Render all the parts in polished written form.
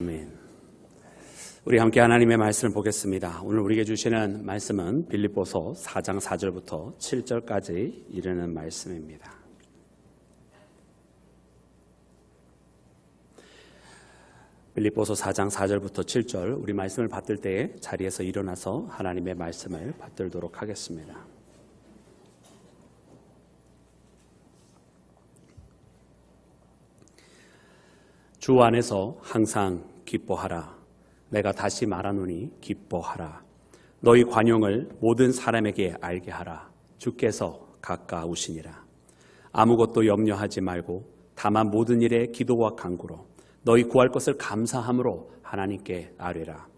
아멘. 우리 함께 하나님의 말씀을 보겠습니다. 오늘 우리에게 주시는 말씀은 빌립보서 4장 4절부터 7절까지 이르는 말씀입니다. 빌립보서 4장 4절부터 7절 우리 말씀을 받들 때에 자리에서 일어나서 하나님의 말씀을 받들도록 하겠습니다. 주 안에서 항상 기뻐하라. 내가 다시 말하노니 기뻐하라. 너희 관용을 모든 사람에게 알게 하라. 주께서 가까우시니라. 아무것도 염려하지 말고 다만 모든 일에 기도와 간구로 너희 구할 것을 감사함으로 하나님께 아뢰라.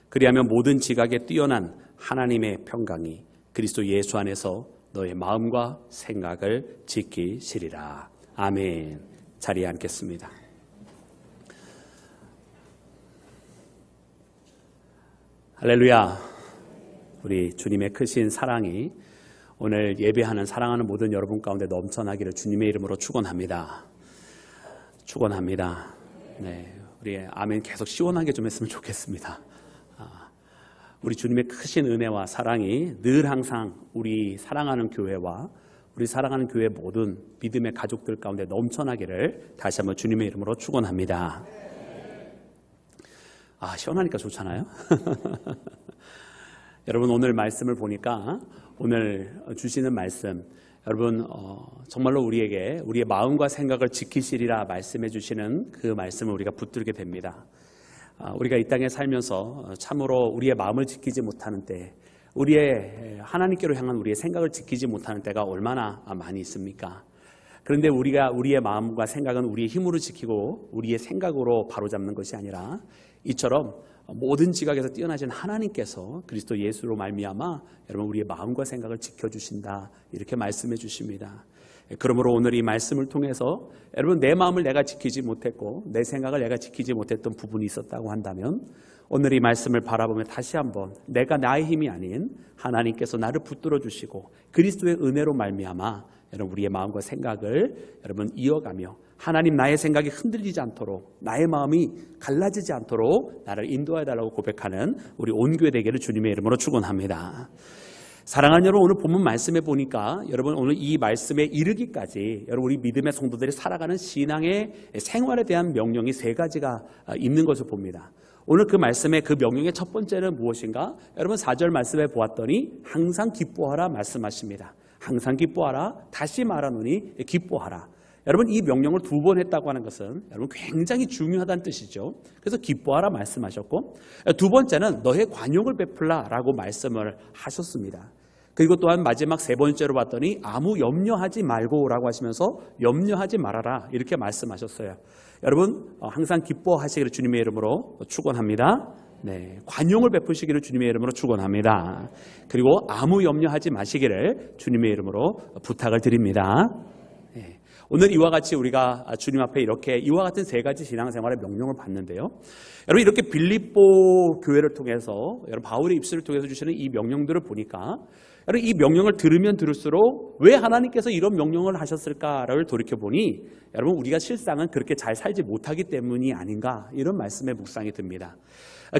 그리하면 모든 지각에 뛰어난 하나님의 평강이 그리스도 예수 안에서 너의 마음과 생각을 지키시리라. 아멘. 자리에 앉겠습니다. 할렐루야. 우리 주님의 크신 사랑이 오늘 예배하는 사랑하는 모든 여러분 가운데 넘쳐나기를 주님의 이름으로 축원합니다. 축원합니다. 네, 우리 아멘 계속 시원하게 좀 했으면 좋겠습니다. 우리 주님의 크신 은혜와 사랑이 늘 항상 우리 사랑하는 교회와 우리 사랑하는 교회 모든 믿음의 가족들 가운데 넘쳐나기를 다시 한번 주님의 이름으로 축원합니다. 시원하니까 좋잖아요. 여러분 오늘 말씀을 보니까 오늘 주시는 말씀 여러분 정말로 우리에게 우리의 마음과 생각을 지키시리라 말씀해 주시는 그 말씀을 우리가 붙들게 됩니다. 우리가 이 땅에 살면서 참으로 우리의 마음을 지키지 못하는 때 우리의 하나님께로 향한 우리의 생각을 지키지 못하는 때가 얼마나 많이 있습니까? 그런데 우리가 우리의 마음과 생각은 우리의 힘으로 지키고 우리의 생각으로 바로잡는 것이 아니라 이처럼 모든 지각에서 뛰어나신 하나님께서 그리스도 예수로 말미암아 여러분 우리의 마음과 생각을 지켜주신다 이렇게 말씀해 주십니다. 그러므로 오늘 이 말씀을 통해서 여러분 내 마음을 내가 지키지 못했고 내 생각을 내가 지키지 못했던 부분이 있었다고 한다면 오늘 이 말씀을 바라보며 다시 한번 내가 나의 힘이 아닌 하나님께서 나를 붙들어 주시고 그리스도의 은혜로 말미암아 여러분 우리의 마음과 생각을 여러분 이어가며 하나님 나의 생각이 흔들리지 않도록 나의 마음이 갈라지지 않도록 나를 인도해 달라고 고백하는 우리 온 교회 되기를 주님의 이름으로 축원합니다. 사랑하는 여러분 오늘 본문 말씀에 보니까 여러분 오늘 이 말씀에 이르기까지 여러분 우리 믿음의 성도들이 살아가는 신앙의 생활에 대한 명령이 세 가지가 있는 것을 봅니다. 오늘 그 말씀의 그 명령의 첫 번째는 무엇인가? 여러분 4절 말씀에 보았더니 항상 기뻐하라 말씀하십니다. 항상 기뻐하라. 다시 말하노니 기뻐하라. 여러분 이 명령을 두 번 했다고 하는 것은 여러분 굉장히 중요하다는 뜻이죠. 그래서 기뻐하라 말씀하셨고 두 번째는 너의 관용을 베풀라라고 말씀을 하셨습니다. 그리고 또한 마지막 세 번째로 봤더니 아무 염려하지 말고라고 하시면서 염려하지 말아라 이렇게 말씀하셨어요. 여러분 항상 기뻐하시기를 주님의 이름으로 축원합니다. 네, 관용을 베푸시기를 주님의 이름으로 축원합니다. 그리고 아무 염려하지 마시기를 주님의 이름으로 부탁을 드립니다. 네, 오늘 이와 같이 우리가 주님 앞에 이렇게 이와 같은 세 가지 신앙생활의 명령을 받는데요. 여러분 이렇게 빌립보 교회를 통해서 여러분 바울의 입술을 통해서 주시는 이 명령들을 보니까 여러분 이 명령을 들으면 들을수록 왜 하나님께서 이런 명령을 하셨을까를 돌이켜보니 여러분 우리가 실상은 그렇게 잘 살지 못하기 때문이 아닌가 이런 말씀에 묵상이 듭니다.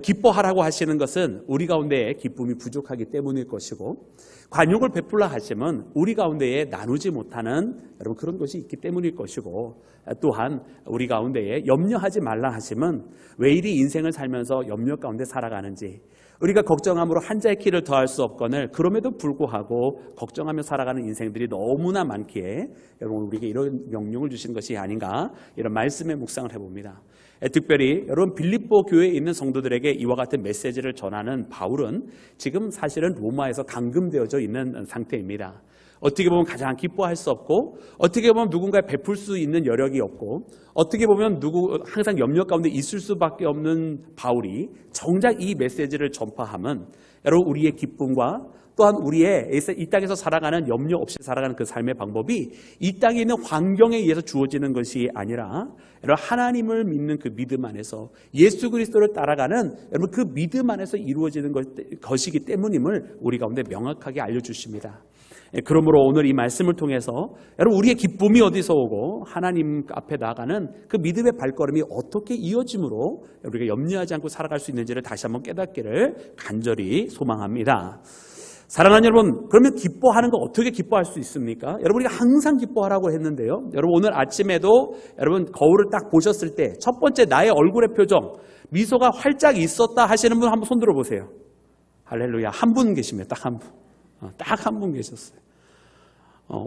기뻐하라고 하시는 것은 우리 가운데에 기쁨이 부족하기 때문일 것이고 관용을 베풀라 하시면 우리 가운데에 나누지 못하는 여러분 그런 것이 있기 때문일 것이고 또한 우리 가운데에 염려하지 말라 하시면 왜 이리 인생을 살면서 염려 가운데 살아가는지 우리가 걱정함으로 한자의 키를 더할 수 없거늘 그럼에도 불구하고 걱정하며 살아가는 인생들이 너무나 많기에 여러분 우리에게 이런 명령을 주신 것이 아닌가 이런 말씀의 묵상을 해봅니다. 특별히 여러분 빌립보 교회에 있는 성도들에게 이와 같은 메시지를 전하는 바울은 지금 사실은 로마에서 감금되어져 있는 상태입니다. 어떻게 보면 가장 기뻐할 수 없고 어떻게 보면 누군가에 베풀 수 있는 여력이 없고 어떻게 보면 항상 염려 가운데 있을 수밖에 없는 바울이 정작 이 메시지를 전파하면 여러분 우리의 기쁨과 또한 우리의 이 땅에서 살아가는 염려 없이 살아가는 그 삶의 방법이 이 땅에 있는 환경에 의해서 주어지는 것이 아니라 여러분 하나님을 믿는 그 믿음 안에서 예수 그리스도를 따라가는 여러분 그 믿음 안에서 이루어지는 것이기 때문임을 우리 가운데 명확하게 알려주십니다. 그러므로 오늘 이 말씀을 통해서 여러분 우리의 기쁨이 어디서 오고 하나님 앞에 나아가는 그 믿음의 발걸음이 어떻게 이어짐으로 우리가 염려하지 않고 살아갈 수 있는지를 다시 한번 깨닫기를 간절히 소망합니다. 사랑하는 여러분, 그러면 기뻐하는 거 어떻게 기뻐할 수 있습니까? 여러분 우리가 항상 기뻐하라고 했는데요. 여러분 오늘 아침에도 여러분 거울을 딱 보셨을 때 첫 번째 나의 얼굴의 표정, 미소가 활짝 있었다 하시는 분 한번 손 들어보세요. 할렐루야. 한 분 계십니다. 딱 한 분. 딱 한 분 계셨어요.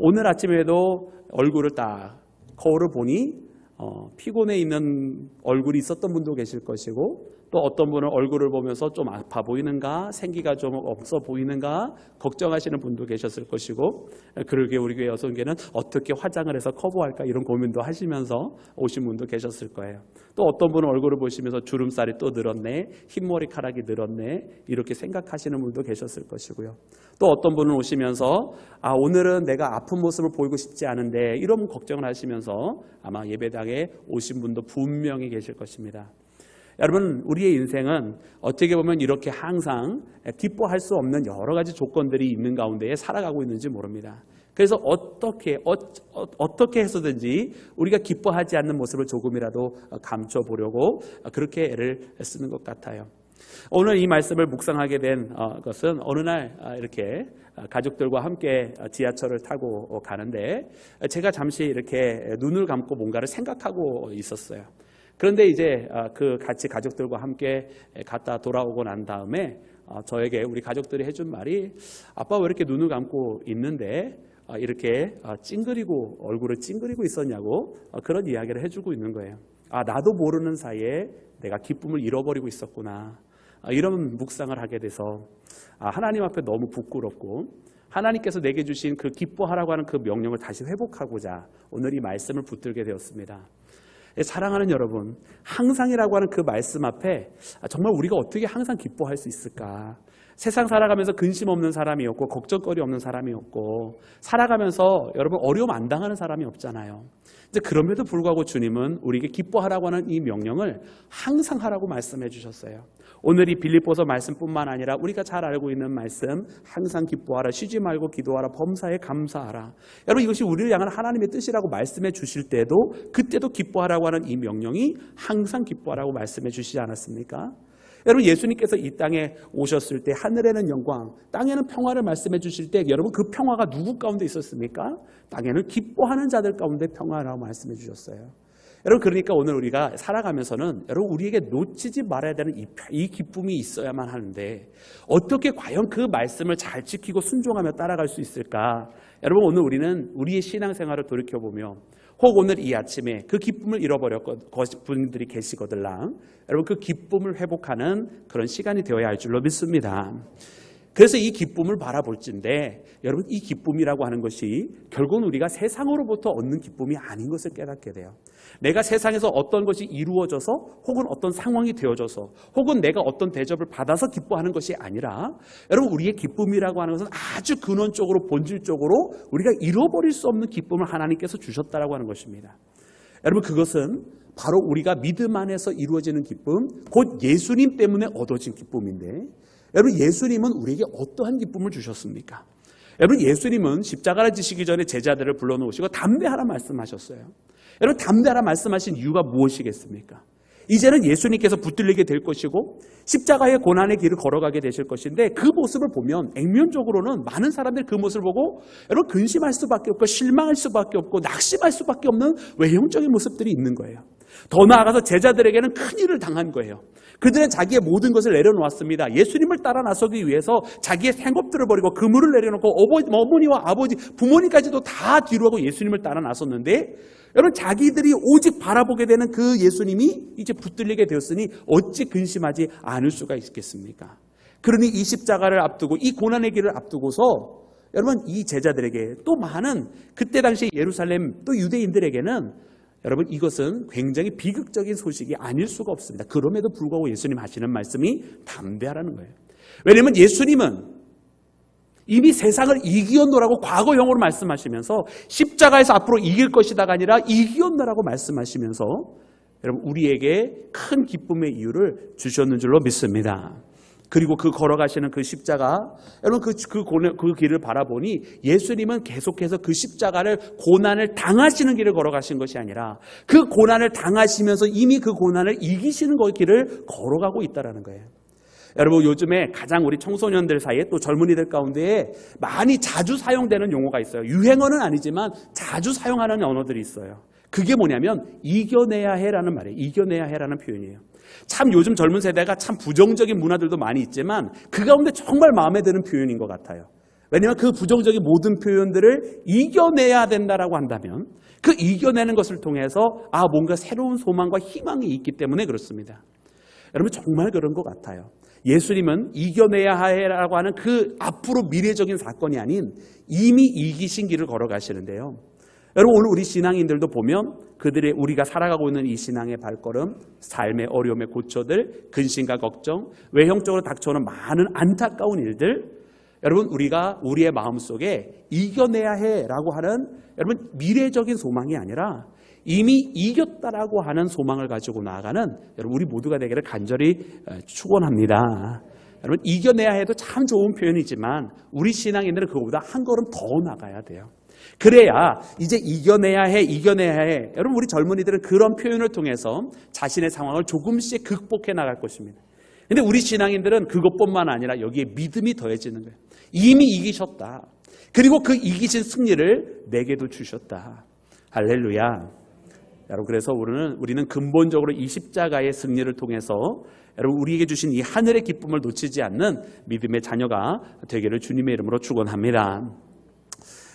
오늘 아침에도 얼굴을 딱 거울을 보니 피곤해 있는 얼굴이 있었던 분도 계실 것이고 또 어떤 분은 얼굴을 보면서 좀 아파 보이는가 생기가 좀 없어 보이는가 걱정하시는 분도 계셨을 것이고 그러게 우리 교회 여성계는 어떻게 화장을 해서 커버할까 이런 고민도 하시면서 오신 분도 계셨을 거예요. 또 어떤 분은 얼굴을 보시면서 주름살이 또 늘었네, 흰머리카락이 늘었네 이렇게 생각하시는 분도 계셨을 것이고요. 또 어떤 분은 오시면서 오늘은 내가 아픈 모습을 보이고 싶지 않은데 이런 걱정을 하시면서 아마 예배당에 오신 분도 분명히 계실 것입니다. 여러분 우리의 인생은 어떻게 보면 이렇게 항상 기뻐할 수 없는 여러 가지 조건들이 있는 가운데에 살아가고 있는지 모릅니다. 그래서 어떻게 해서든지 우리가 기뻐하지 않는 모습을 조금이라도 감춰보려고 그렇게 애를 쓰는 것 같아요. 오늘 이 말씀을 묵상하게 된 것은 어느 날 이렇게 가족들과 함께 지하철을 타고 가는데 제가 잠시 이렇게 눈을 감고 뭔가를 생각하고 있었어요. 그런데 이제 그 같이 가족들과 함께 갔다 돌아오고 난 다음에 저에게 우리 가족들이 해준 말이 아빠 왜 이렇게 눈을 감고 있는데 이렇게 찡그리고 얼굴을 찡그리고 있었냐고 그런 이야기를 해주고 있는 거예요. 나도 모르는 사이에 내가 기쁨을 잃어버리고 있었구나. 이런 묵상을 하게 돼서 하나님 앞에 너무 부끄럽고 하나님께서 내게 주신 그 기뻐하라고 하는 그 명령을 다시 회복하고자 오늘 이 말씀을 붙들게 되었습니다. 사랑하는 여러분, 항상이라고 하는 그 말씀 앞에 정말 우리가 어떻게 항상 기뻐할 수 있을까? 세상 살아가면서 근심 없는 사람이 없고 걱정거리 없는 사람이 없고 살아가면서 여러분 어려움 안 당하는 사람이 없잖아요. 이제 그럼에도 불구하고 주님은 우리에게 기뻐하라고 하는 이 명령을 항상 하라고 말씀해 주셨어요. 오늘 이 빌립보서 말씀뿐만 아니라 우리가 잘 알고 있는 말씀 항상 기뻐하라, 쉬지 말고 기도하라, 범사에 감사하라. 여러분 이것이 우리를 향한 하나님의 뜻이라고 말씀해 주실 때도 그때도 기뻐하라고 하는 이 명령이 항상 기뻐하라고 말씀해 주시지 않았습니까? 여러분 예수님께서 이 땅에 오셨을 때 하늘에는 영광, 땅에는 평화를 말씀해 주실 때 여러분 그 평화가 누구 가운데 있었습니까? 땅에는 기뻐하는 자들 가운데 평화라고 말씀해 주셨어요. 여러분 그러니까 오늘 우리가 살아가면서는 여러분 우리에게 놓치지 말아야 되는 이 기쁨이 있어야만 하는데 어떻게 과연 그 말씀을 잘 지키고 순종하며 따라갈 수 있을까? 여러분 오늘 우리는 우리의 신앙생활을 돌이켜보며 혹 오늘 이 아침에 그 기쁨을 잃어버렸던 분들이 계시거들랑 여러분 그 기쁨을 회복하는 그런 시간이 되어야 할 줄로 믿습니다. 그래서 이 기쁨을 바라볼진데 여러분 이 기쁨이라고 하는 것이 결국은 우리가 세상으로부터 얻는 기쁨이 아닌 것을 깨닫게 돼요. 내가 세상에서 어떤 것이 이루어져서 혹은 어떤 상황이 되어져서 혹은 내가 어떤 대접을 받아서 기뻐하는 것이 아니라 여러분 우리의 기쁨이라고 하는 것은 아주 근원적으로 본질적으로 우리가 잃어버릴 수 없는 기쁨을 하나님께서 주셨다라고 하는 것입니다. 여러분 그것은 바로 우리가 믿음 안에서 이루어지는 기쁨, 곧 예수님 때문에 얻어진 기쁨인데 여러분 예수님은 우리에게 어떠한 기쁨을 주셨습니까? 여러분 예수님은 십자가를 지시기 전에 제자들을 불러놓으시고 담대하라 말씀하셨어요. 여러분 담대하라 말씀하신 이유가 무엇이겠습니까? 이제는 예수님께서 붙들리게 될 것이고 십자가의 고난의 길을 걸어가게 되실 것인데 그 모습을 보면 액면적으로는 많은 사람들이 그 모습을 보고 여러분 근심할 수밖에 없고 실망할 수밖에 없고 낙심할 수밖에 없는 외형적인 모습들이 있는 거예요. 더 나아가서 제자들에게는 큰 일을 당한 거예요. 그들은 자기의 모든 것을 내려놓았습니다. 예수님을 따라 나서기 위해서 자기의 생업들을 버리고 그물을 내려놓고 어머니와 아버지, 부모님까지도 다 뒤로하고 예수님을 따라 나섰는데 여러분 자기들이 오직 바라보게 되는 그 예수님이 이제 붙들리게 되었으니 어찌 근심하지 않을 수가 있겠습니까? 그러니 이 십자가를 앞두고 이 고난의 길을 앞두고서 여러분 이 제자들에게 또 많은 그때 당시 예루살렘 또 유대인들에게는 여러분 이것은 굉장히 비극적인 소식이 아닐 수가 없습니다. 그럼에도 불구하고 예수님 하시는 말씀이 담대하라는 거예요. 왜냐하면 예수님은 이미 세상을 이기었노라고 과거형으로 말씀하시면서 십자가에서 앞으로 이길 것이다가 아니라 이기었노라고 말씀하시면서 여러분 우리에게 큰 기쁨의 이유를 주셨는 줄로 믿습니다. 그리고 그 걸어가시는 그 십자가, 여러분 그 길을 바라보니 예수님은 계속해서 그 십자가를 고난을 당하시는 길을 걸어가신 것이 아니라 그 고난을 당하시면서 이미 그 고난을 이기시는 길을 걸어가고 있다는 거예요. 여러분 요즘에 가장 우리 청소년들 사이에 또 젊은이들 가운데 많이 자주 사용되는 용어가 있어요. 유행어는 아니지만 자주 사용하는 언어들이 있어요. 그게 뭐냐면 이겨내야 해라는 말이에요. 이겨내야 해라는 표현이에요. 참 요즘 젊은 세대가 참 부정적인 문화들도 많이 있지만 그 가운데 정말 마음에 드는 표현인 것 같아요. 왜냐하면 그 부정적인 모든 표현들을 이겨내야 된다라고 한다면 그 이겨내는 것을 통해서 뭔가 새로운 소망과 희망이 있기 때문에 그렇습니다. 여러분 정말 그런 것 같아요. 예수님은 이겨내야 해라고 하는 그 앞으로 미래적인 사건이 아닌 이미 이기신 길을 걸어가시는데요. 여러분 오늘 우리 신앙인들도 보면 그들의 우리가 살아가고 있는 이 신앙의 발걸음, 삶의 어려움의 고초들, 근심과 걱정, 외형적으로 닥쳐오는 많은 안타까운 일들, 여러분 우리가 우리의 마음속에 이겨내야 해라고 하는 여러분 미래적인 소망이 아니라 이미 이겼다라고 하는 소망을 가지고 나아가는 여러분 우리 모두가 되기를 간절히 축원합니다. 여러분 이겨내야 해도 참 좋은 표현이지만 우리 신앙인들은 그거보다 한 걸음 더 나가야 돼요. 그래야 이제 이겨내야 해. 여러분 우리 젊은이들은 그런 표현을 통해서 자신의 상황을 조금씩 극복해 나갈 것입니다. 근데 우리 신앙인들은 그것뿐만 아니라 여기에 믿음이 더해지는 거예요. 이미 이기셨다. 그리고 그 이기신 승리를 내게도 주셨다. 할렐루야. 여러분 그래서 우리는 근본적으로 이 십자가의 승리를 통해서 여러분 우리에게 주신 이 하늘의 기쁨을 놓치지 않는 믿음의 자녀가 되기를 주님의 이름으로 축원합니다.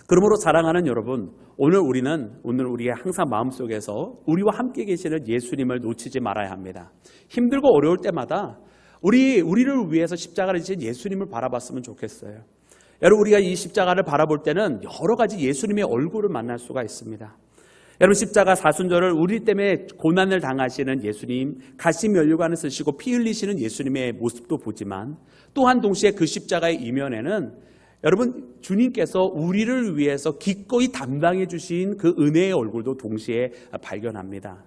그러므로 사랑하는 여러분, 오늘 우리가 항상 마음속에서 우리와 함께 계시는 예수님을 놓치지 말아야 합니다. 힘들고 어려울 때마다 우리를 위해서 십자가를 지신 예수님을 바라봤으면 좋겠어요. 여러분 우리가 이 십자가를 바라볼 때는 여러 가지 예수님의 얼굴을 만날 수가 있습니다. 여러분 십자가 사순절을 우리 때문에 고난을 당하시는 예수님, 가시 면류관을 쓰시고 피 흘리시는 예수님의 모습도 보지만 또한 동시에 그 십자가의 이면에는 여러분 주님께서 우리를 위해서 기꺼이 담당해 주신 그 은혜의 얼굴도 동시에 발견합니다.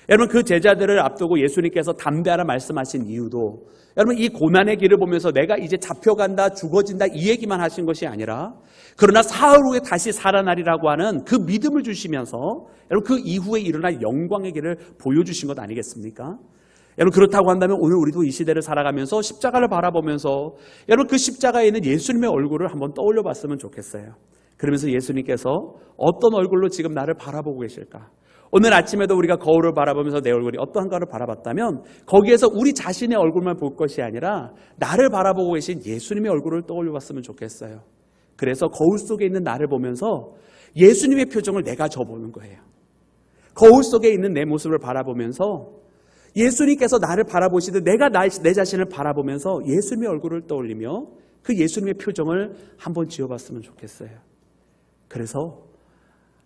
여러분 그 제자들을 앞두고 예수님께서 담대하라 말씀하신 이유도 여러분 이 고난의 길을 보면서 내가 이제 잡혀간다, 죽어진다 이 얘기만 하신 것이 아니라 그러나 사흘 후에 다시 살아나리라고 하는 그 믿음을 주시면서 여러분 그 이후에 일어날 영광의 길을 보여주신 것 아니겠습니까? 여러분 그렇다고 한다면 오늘 우리도 이 시대를 살아가면서 십자가를 바라보면서 여러분 그 십자가에 있는 예수님의 얼굴을 한번 떠올려 봤으면 좋겠어요. 그러면서 예수님께서 어떤 얼굴로 지금 나를 바라보고 계실까? 오늘 아침에도 우리가 거울을 바라보면서 내 얼굴이 어떠한가를 바라봤다면 거기에서 우리 자신의 얼굴만 볼 것이 아니라 나를 바라보고 계신 예수님의 얼굴을 떠올려 봤으면 좋겠어요. 그래서 거울 속에 있는 나를 보면서 예수님의 표정을 내가 줘보는 거예요. 거울 속에 있는 내 모습을 바라보면서 예수님께서 나를 바라보시듯 내가 내 자신을 바라보면서 예수님의 얼굴을 떠올리며 그 예수님의 표정을 한번 지어봤으면 좋겠어요. 그래서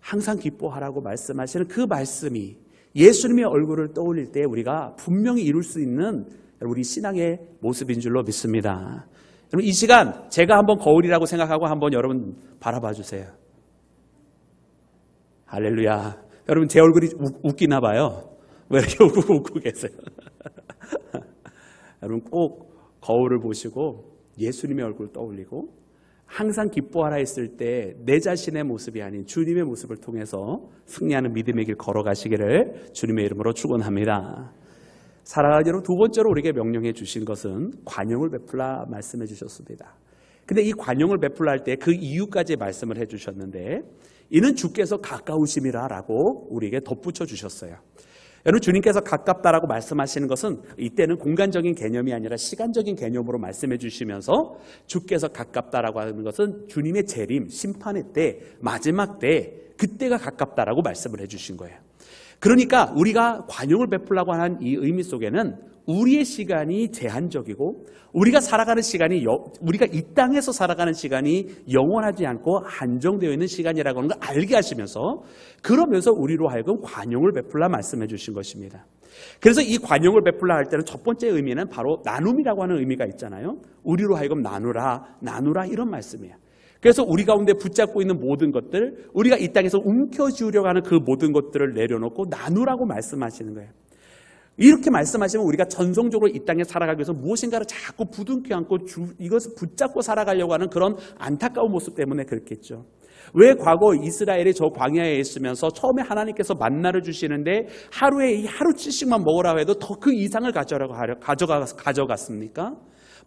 항상 기뻐하라고 말씀하시는 그 말씀이 예수님의 얼굴을 떠올릴 때 우리가 분명히 이룰 수 있는 우리 신앙의 모습인 줄로 믿습니다. 여러분 이 시간 제가 한번 거울이라고 생각하고 한번 여러분 바라봐 주세요. 할렐루야. 여러분 제 얼굴이 웃기나 봐요. 왜 이렇게 웃고 계세요? 여러분 꼭 거울을 보시고 예수님의 얼굴을 떠올리고 항상 기뻐하라 했을 때 내 자신의 모습이 아닌 주님의 모습을 통해서 승리하는 믿음의 길 걸어가시기를 주님의 이름으로 축원합니다. 사랑하는 여러분 두 번째로 우리에게 명령해 주신 것은 관용을 베풀라 말씀해 주셨습니다. 근데 이 관용을 베풀라 할 때 그 이유까지 말씀을 해 주셨는데 이는 주께서 가까우심이라라고 우리에게 덧붙여 주셨어요. 여러분 주님께서 가깝다라고 말씀하시는 것은 이때는 공간적인 개념이 아니라 시간적인 개념으로 말씀해 주시면서 주께서 가깝다라고 하는 것은 주님의 재림, 심판의 때, 마지막 때 그때가 가깝다라고 말씀을 해 주신 거예요. 그러니까 우리가 관용을 베풀라고 하는 이 의미 속에는 우리의 시간이 제한적이고 우리가 살아가는 시간이 우리가 이 땅에서 살아가는 시간이 영원하지 않고 한정되어 있는 시간이라고 하는 걸 알게 하시면서 그러면서 우리로 하여금 관용을 베풀라 말씀해 주신 것입니다. 그래서 이 관용을 베풀라 할 때는 첫 번째 의미는 바로 나눔이라고 하는 의미가 있잖아요. 우리로 하여금 나누라 이런 말씀이에요. 그래서 우리 가운데 붙잡고 있는 모든 것들, 우리가 이 땅에서 움켜쥐으려고 하는 그 모든 것들을 내려놓고 나누라고 말씀하시는 거예요. 이렇게 말씀하시면 우리가 전성적으로 이 땅에 살아가기 위해서 무엇인가를 자꾸 부둥켜 안고 이것을 붙잡고 살아가려고 하는 그런 안타까운 모습 때문에 그렇겠죠. 왜 과거 이스라엘이 저 광야에 있으면서 처음에 하나님께서 만나를 주시는데 하루에 이 하루치씩만 먹으라고 해도 더 그 이상을 가져갔습니까?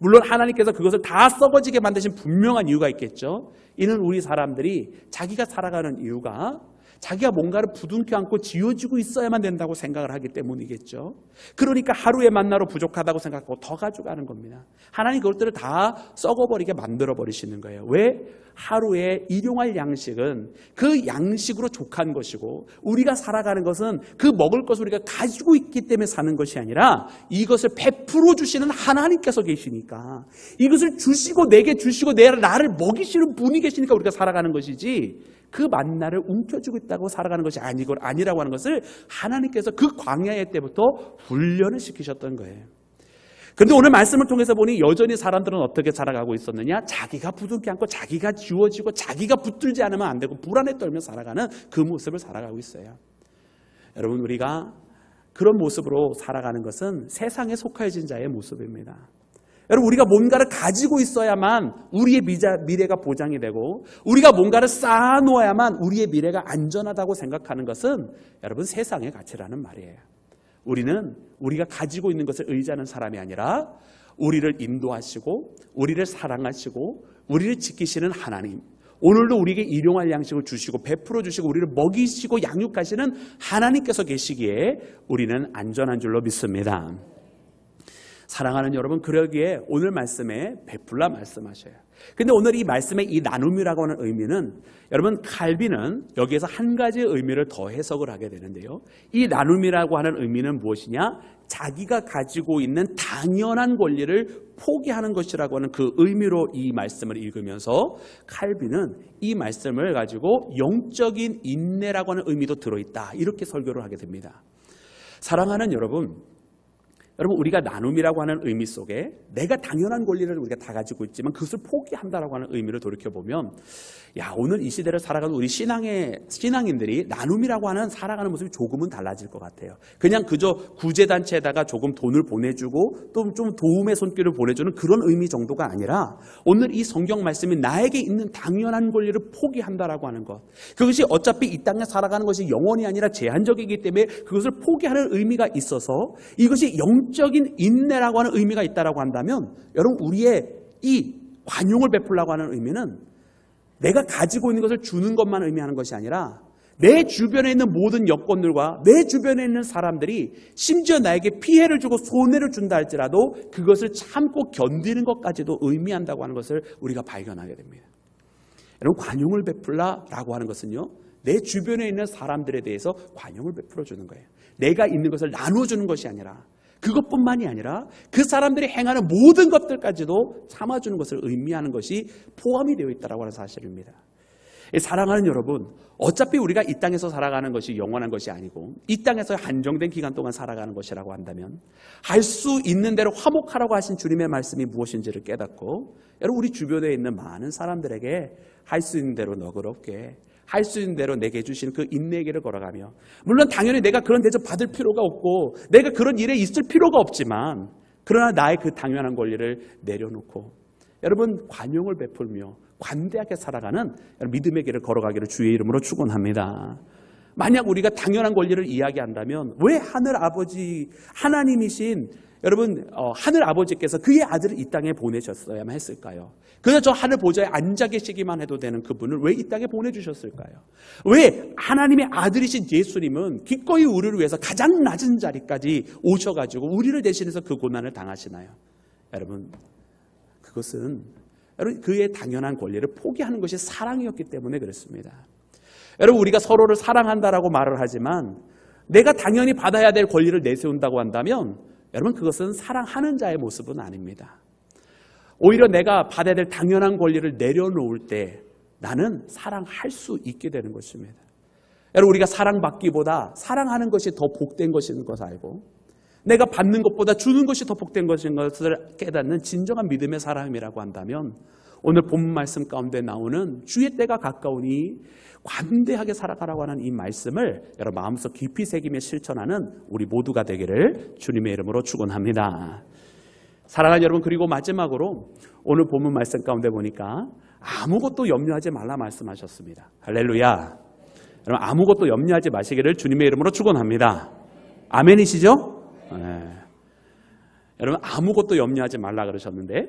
물론 하나님께서 그것을 다 썩어지게 만드신 분명한 이유가 있겠죠. 이는 우리 사람들이 자기가 살아가는 이유가 자기가 뭔가를 부둥켜 안고 지어지고 있어야만 된다고 생각을 하기 때문이겠죠. 그러니까 하루의 만나로 부족하다고 생각하고 더 가져가는 겁니다. 하나님 그것들을 다 썩어버리게 만들어버리시는 거예요. 왜? 하루의 일용할 양식은 그 양식으로 족한 것이고 우리가 살아가는 것은 그 먹을 것을 우리가 가지고 있기 때문에 사는 것이 아니라 이것을 베풀어 주시는 하나님께서 계시니까 이것을 주시고 내게 주시고 나를 먹이시는 분이 계시니까 우리가 살아가는 것이지 그 만나를 움켜쥐고 있다고 살아가는 것이 아니라고 하는 것을 하나님께서 그 광야의 때부터 훈련을 시키셨던 거예요. 그런데 오늘 말씀을 통해서 보니 여전히 사람들은 어떻게 살아가고 있었느냐? 자기가 부둥켜 안고 자기가 지워지고 자기가 붙들지 않으면 안 되고 불안에 떨며 살아가는 그 모습을 살아가고 있어요. 여러분 우리가 그런 모습으로 살아가는 것은 세상에 속해진 자의 모습입니다. 여러분 우리가 뭔가를 가지고 있어야만 우리의 미래가 보장이 되고 우리가 뭔가를 쌓아놓아야만 우리의 미래가 안전하다고 생각하는 것은 여러분 세상의 가치라는 말이에요. 우리는 우리가 가지고 있는 것을 의지하는 사람이 아니라 우리를 인도하시고 우리를 사랑하시고 우리를 지키시는 하나님, 오늘도 우리에게 일용할 양식을 주시고 베풀어 주시고 우리를 먹이시고 양육하시는 하나님께서 계시기에 우리는 안전한 줄로 믿습니다. 사랑하는 여러분, 그러기에 오늘 말씀에 베풀라 말씀하셔요. 근데 오늘 이 말씀의 이 나눔이라고 하는 의미는 여러분 칼빈은 여기에서 한 가지 의미를 더 해석을 하게 되는데요. 이 나눔이라고 하는 의미는 무엇이냐? 자기가 가지고 있는 당연한 권리를 포기하는 것이라고 하는 그 의미로 이 말씀을 읽으면서 칼빈은 이 말씀을 가지고 영적인 인내라고 하는 의미도 들어있다. 이렇게 설교를 하게 됩니다. 사랑하는 여러분, 우리가 나눔이라고 하는 의미 속에 내가 당연한 권리를 우리가 다 가지고 있지만 그것을 포기한다라고 하는 의미를 돌이켜보면 오늘 이 시대를 살아가는 우리 신앙인들이 나눔이라고 하는 살아가는 모습이 조금은 달라질 것 같아요. 그냥 그저 구제단체에다가 조금 돈을 보내주고 또 좀 도움의 손길을 보내주는 그런 의미 정도가 아니라 오늘 이 성경 말씀이 나에게 있는 당연한 권리를 포기한다라고 하는 것, 그것이 어차피 이 땅에 살아가는 것이 영원이 아니라 제한적이기 때문에 그것을 포기하는 의미가 있어서 이것이 영적인 인내라고 하는 의미가 있다라고 한다면 여러분 우리의 이 관용을 베풀라고 하는 의미는 내가 가지고 있는 것을 주는 것만 의미하는 것이 아니라 내 주변에 있는 모든 여건들과 내 주변에 있는 사람들이 심지어 나에게 피해를 주고 손해를 준다 할지라도 그것을 참고 견디는 것까지도 의미한다고 하는 것을 우리가 발견하게 됩니다. 여러분 관용을 베풀라라고 하는 것은요, 내 주변에 있는 사람들에 대해서 관용을 베풀어 주는 거예요. 내가 있는 것을 나눠주는 것이 아니라 그것뿐만이 아니라 그 사람들이 행하는 모든 것들까지도 참아주는 것을 의미하는 것이 포함이 되어 있다고 하는 사실입니다. 사랑하는 여러분, 어차피 우리가 이 땅에서 살아가는 것이 영원한 것이 아니고 이 땅에서 한정된 기간 동안 살아가는 것이라고 한다면 할 수 있는 대로 화목하라고 하신 주님의 말씀이 무엇인지를 깨닫고 여러분 우리 주변에 있는 많은 사람들에게 할 수 있는 대로 너그럽게 할 수 있는 대로 내게 주신 그 인내의 길을 걸어가며, 물론 당연히 내가 그런 대접 받을 필요가 없고 내가 그런 일에 있을 필요가 없지만 그러나 나의 그 당연한 권리를 내려놓고 여러분 관용을 베풀며 관대하게 살아가는 믿음의 길을 걸어가기를 주의 이름으로 축원합니다. 만약 우리가 당연한 권리를 이야기한다면 왜 하늘 아버지 하나님이신 여러분 하늘 아버지께서 그의 아들을 이 땅에 보내셨어야만 했을까요? 그냥 저 하늘 보좌에 앉아 계시기만 해도 되는 그분을 왜 이 땅에 보내주셨을까요? 왜 하나님의 아들이신 예수님은 기꺼이 우리를 위해서 가장 낮은 자리까지 오셔가지고 우리를 대신해서 그 고난을 당하시나요? 여러분 그것은 여러분 그의 당연한 권리를 포기하는 것이 사랑이었기 때문에 그렇습니다. 여러분 우리가 서로를 사랑한다라고 말을 하지만 내가 당연히 받아야 될 권리를 내세운다고 한다면 여러분 그것은 사랑하는 자의 모습은 아닙니다. 오히려 내가 받아야 될 당연한 권리를 내려놓을 때 나는 사랑할 수 있게 되는 것입니다. 여러분 우리가 사랑받기보다 사랑하는 것이 더 복된 것인 것을 알고 내가 받는 것보다 주는 것이 더 복된 것인 것을 깨닫는 진정한 믿음의 사람이라고 한다면 오늘 본문 말씀 가운데 나오는 주의 때가 가까우니 관대하게 살아가라고 하는 이 말씀을 여러분 마음속 깊이 새기며 실천하는 우리 모두가 되기를 주님의 이름으로 축원합니다. 사랑하는 여러분, 그리고 마지막으로 오늘 본문 말씀 가운데 보니까 아무것도 염려하지 말라 말씀하셨습니다. 할렐루야. 여러분 아무것도 염려하지 마시기를 주님의 이름으로 축원합니다. 아멘이시죠? 네. 여러분 아무것도 염려하지 말라 그러셨는데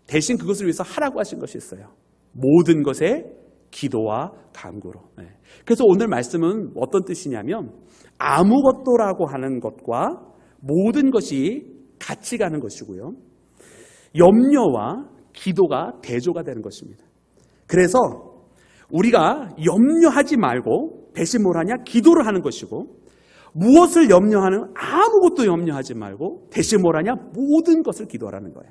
대신 그것을 위해서 하라고 하신 것이 있어요. 모든 것에 기도와 간구로. 네. 그래서 오늘 말씀은 어떤 뜻이냐면 아무것도라고 하는 것과 모든 것이 같이 가는 것이고요. 염려와 기도가 대조가 되는 것입니다. 그래서 우리가 염려하지 말고 대신 뭘 하냐? 기도를 하는 것이고, 무엇을 염려하는? 아무것도 염려하지 말고 대신 뭘 하냐? 모든 것을 기도하라는 거예요.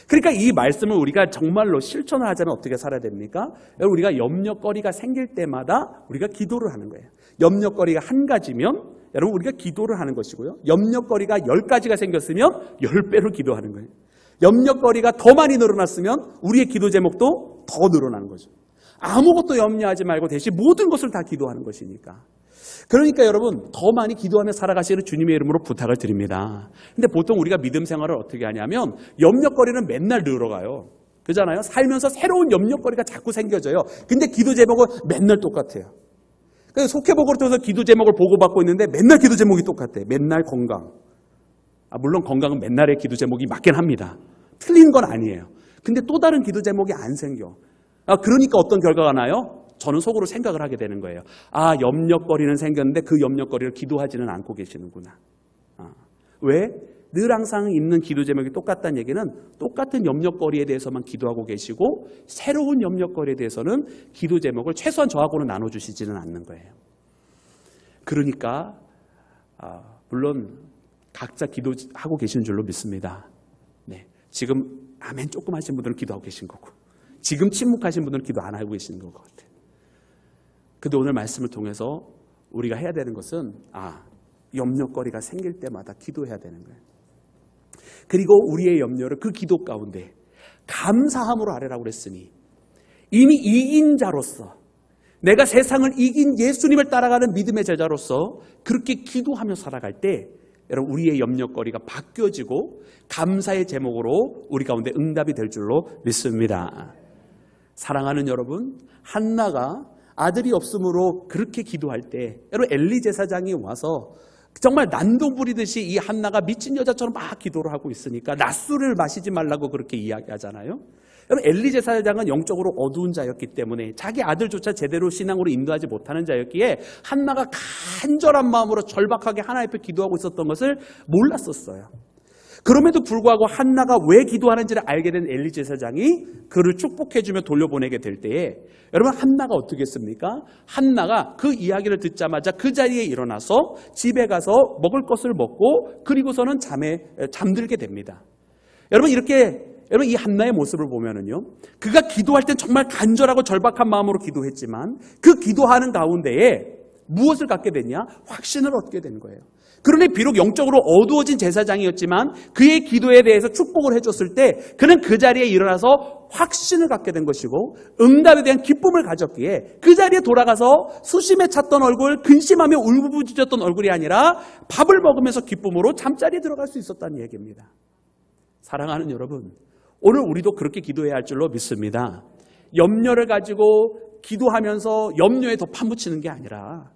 그러니까 이 말씀을 우리가 정말로 실천을 하자면 어떻게 살아야 됩니까? 우리가 염려거리가 생길 때마다 우리가 기도를 하는 거예요. 염려거리가 한 가지면 여러분 우리가 기도를 하는 것이고요. 염려거리가 10가지가 생겼으면 10배로 기도하는 거예요. 염려거리가 더 많이 늘어났으면 우리의 기도 제목도 더 늘어나는 거죠. 아무것도 염려하지 말고 대신 모든 것을 다 기도하는 것이니까. 그러니까 여러분 더 많이 기도하며 살아가시는 주님의 이름으로 부탁을 드립니다. 근데 보통 우리가 믿음 생활을 어떻게 하냐면 염려거리는 맨날 늘어가요. 그잖아요. 살면서 새로운 염려거리가 자꾸 생겨져요. 근데 기도 제목은 맨날 똑같아요. 그래서 속회복으로 통해서 기도 제목을 보고받고 있는데 맨날 기도 제목이 똑같아요. 맨날 건강. 물론 건강은 맨날의 기도 제목이 맞긴 합니다. 틀린 건 아니에요. 근데 또 다른 기도 제목이 안 생겨. 그러니까 어떤 결과가 나요? 저는 속으로 생각을 하게 되는 거예요. 염려거리는 생겼는데 그 염려거리를 기도하지는 않고 계시는구나. 왜? 늘 항상 있는 기도 제목이 똑같다는 얘기는 똑같은 염려거리에 대해서만 기도하고 계시고 새로운 염려거리에 대해서는 기도 제목을 최소한 저하고는 나눠주시지는 않는 거예요. 그러니까 물론 각자 기도하고 계시는 줄로 믿습니다. 네, 지금 아멘 조금 하신 분들은 기도하고 계신 거고 지금 침묵하신 분들은 기도 안 하고 계시는 것 같아요. 근데 오늘 말씀을 통해서 우리가 해야 되는 것은 염려거리가 생길 때마다 기도해야 되는 거예요. 그리고 우리의 염려를 그 기도 가운데 감사함으로 아뢰라고 그랬으니 이미 이긴 자로서 내가 세상을 이긴 예수님을 따라가는 믿음의 제자로서 그렇게 기도하며 살아갈 때 여러분 우리의 염려거리가 바뀌어지고 감사의 제목으로 우리 가운데 응답이 될 줄로 믿습니다. 사랑하는 여러분, 한나가 아들이 없으므로 그렇게 기도할 때 여러분 엘리 제사장이 와서 정말 난동 부리듯이 이 한나가 미친 여자처럼 막 기도를 하고 있으니까 낮술을 마시지 말라고 그렇게 이야기하잖아요. 여러분 엘리 제사장은 영적으로 어두운 자였기 때문에 자기 아들조차 제대로 신앙으로 인도하지 못하는 자였기에 한나가 간절한 마음으로 절박하게 하나님 앞에 기도하고 있었던 것을 몰랐었어요. 그럼에도 불구하고 한나가 왜 기도하는지를 알게 된 엘리 제사장이 그를 축복해주며 돌려보내게 될 때에 여러분 한나가 어떻게 했습니까? 한나가 그 이야기를 듣자마자 그 자리에 일어나서 집에 가서 먹을 것을 먹고 그리고서는 잠들게 됩니다. 여러분 여러분 이 한나의 모습을 보면은요, 그가 기도할 땐 정말 간절하고 절박한 마음으로 기도했지만 그 기도하는 가운데에 무엇을 갖게 됐냐? 확신을 얻게 된 거예요. 그러니 비록 영적으로 어두워진 제사장이었지만 그의 기도에 대해서 축복을 해줬을 때 그는 그 자리에 일어나서 확신을 갖게 된 것이고 응답에 대한 기쁨을 가졌기에 그 자리에 돌아가서 수심에 찼던 얼굴, 근심하며 울부짖었던 얼굴이 아니라 밥을 먹으면서 기쁨으로 잠자리에 들어갈 수 있었다는 얘기입니다. 사랑하는 여러분, 오늘 우리도 그렇게 기도해야 할 줄로 믿습니다. 염려를 가지고 기도하면서 염려에 더 파묻히는 게 아니라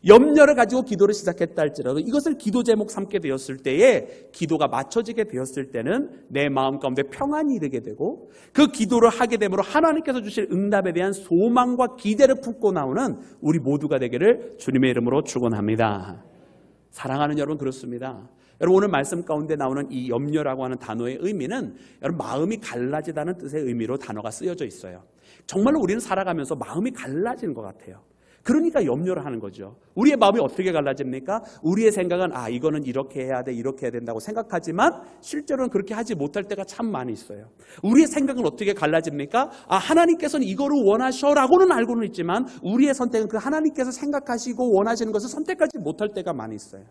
염려를 가지고 기도를 시작했다 할지라도 이것을 기도 제목 삼게 되었을 때에 기도가 맞춰지게 되었을 때는 내 마음 가운데 평안이 이르게 되고 그 기도를 하게 되므로 하나님께서 주실 응답에 대한 소망과 기대를 품고 나오는 우리 모두가 되기를 주님의 이름으로 축원합니다. 사랑하는 여러분, 그렇습니다. 여러분 오늘 말씀 가운데 나오는 이 염려라고 하는 단어의 의미는 여러분 마음이 갈라지다는 뜻의 의미로 단어가 쓰여져 있어요. 정말로 우리는 살아가면서 마음이 갈라지는 것 같아요. 그러니까 염려를 하는 거죠. 우리의 마음이 어떻게 갈라집니까? 우리의 생각은 이거는 이렇게 해야 돼, 이렇게 해야 된다고 생각하지만 실제로는 그렇게 하지 못할 때가 참 많이 있어요. 우리의 생각은 어떻게 갈라집니까? 하나님께서는 이거를 원하셔라고는 알고는 있지만 우리의 선택은 그 하나님께서 생각하시고 원하시는 것을 선택하지 못할 때가 많이 있어요.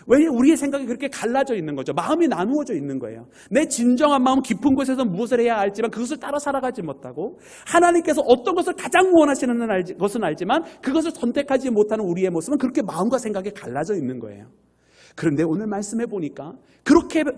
왜 우리의 생각이 그렇게 갈라져 있는 거죠? 마음이 나누어져 있는 거예요. 내 진정한 마음 깊은 곳에서 무엇을 해야 알지만 그것을 따라 살아가지 못하고, 하나님께서 어떤 것을 가장 원하시는 것은 알지만 그것을 선택하지 못하는 우리의 모습은 그렇게 마음과 생각이 갈라져 있는 거예요. 그런데 오늘 말씀해 보니까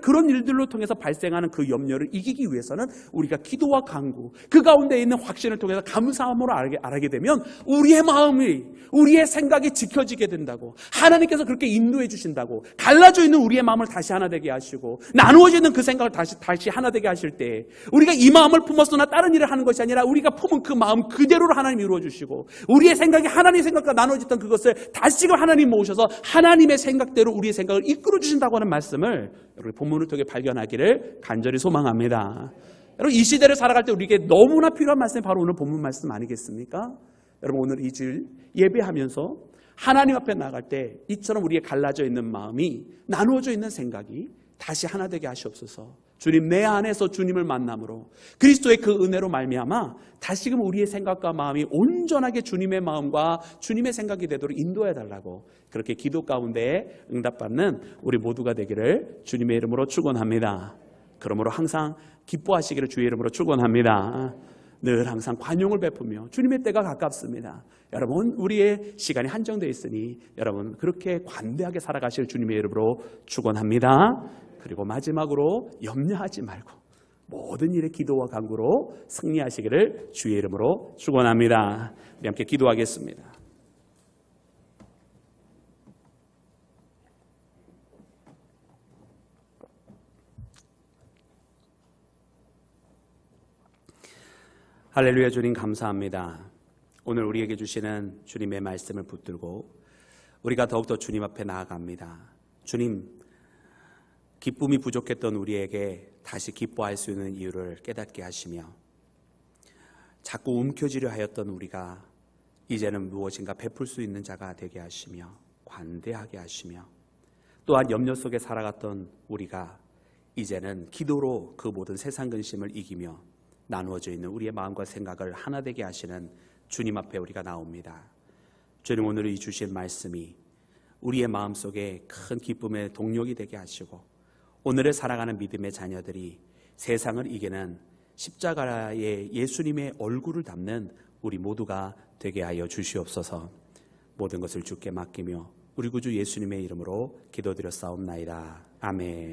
그런 일들로 통해서 발생하는 그 염려를 이기기 위해서는 우리가 기도와 간구, 그 가운데 있는 확신을 통해서 감사함으로 알게 되면 우리의 마음이, 우리의 생각이 지켜지게 된다고, 하나님께서 그렇게 인도해 주신다고, 갈라져 있는 우리의 마음을 다시 하나 되게 하시고 나누어져 있는 그 생각을 다시 하나 되게 하실 때, 우리가 이 마음을 품었으나 다른 일을 하는 것이 아니라 우리가 품은 그 마음 그대로를 하나님이 이루어 주시고, 우리의 생각이 하나님의 생각과 나눠졌던 그것을 다시금 하나님 모으셔서 하나님의 생각대로 우리의 생각을 이끌어 주신다고 하는 말씀을 여러분 본문을 통해 발견하기를 간절히 소망합니다. 여러분, 이 시대를 살아갈 때 우리에게 너무나 필요한 말씀이 바로 오늘 본문 말씀 아니겠습니까? 여러분, 오늘 이 주 예배하면서 하나님 앞에 나갈 때 이처럼 우리의 갈라져 있는 마음이, 나누어져 있는 생각이 다시 하나 되게 하시옵소서. 주님, 내 안에서 주님을 만남으로 그리스도의 그 은혜로 말미암아 다시금 우리의 생각과 마음이 온전하게 주님의 마음과 주님의 생각이 되도록 인도해 달라고, 그렇게 기도 가운데 응답받는 우리 모두가 되기를 주님의 이름으로 축원합니다. 그러므로 항상 기뻐하시기를 주의 이름으로 축원합니다. 늘 항상 관용을 베푸며 주님의 때가 가깝습니다. 여러분, 우리의 시간이 한정되어 있으니 여러분 그렇게 관대하게 살아가실 주님의 이름으로 축원합니다. 그리고 마지막으로 염려하지 말고 모든 일에 기도와 간구로 승리하시기를 주의 이름으로 축원합니다. 우리 함께 기도하겠습니다. 할렐루야. 주님 감사합니다. 오늘 우리에게 주시는 주님의 말씀을 붙들고 우리가 더욱더 주님 앞에 나아갑니다. 주님, 기쁨이 부족했던 우리에게 다시 기뻐할 수 있는 이유를 깨닫게 하시며, 자꾸 움켜쥐려 하였던 우리가 이제는 무엇인가 베풀 수 있는 자가 되게 하시며 관대하게 하시며, 또한 염려 속에 살아갔던 우리가 이제는 기도로 그 모든 세상 근심을 이기며 나누어져 있는 우리의 마음과 생각을 하나 되게 하시는 주님 앞에 우리가 나옵니다. 주님, 오늘 이 주신 말씀이 우리의 마음속에 큰 기쁨의 동력이 되게 하시고, 오늘을 살아가는 믿음의 자녀들이 세상을 이기는 십자가의 예수님의 얼굴을 담는 우리 모두가 되게 하여 주시옵소서. 모든 것을 주께 맡기며 우리 구주 예수님의 이름으로 기도드렸사옵나이다. 아멘.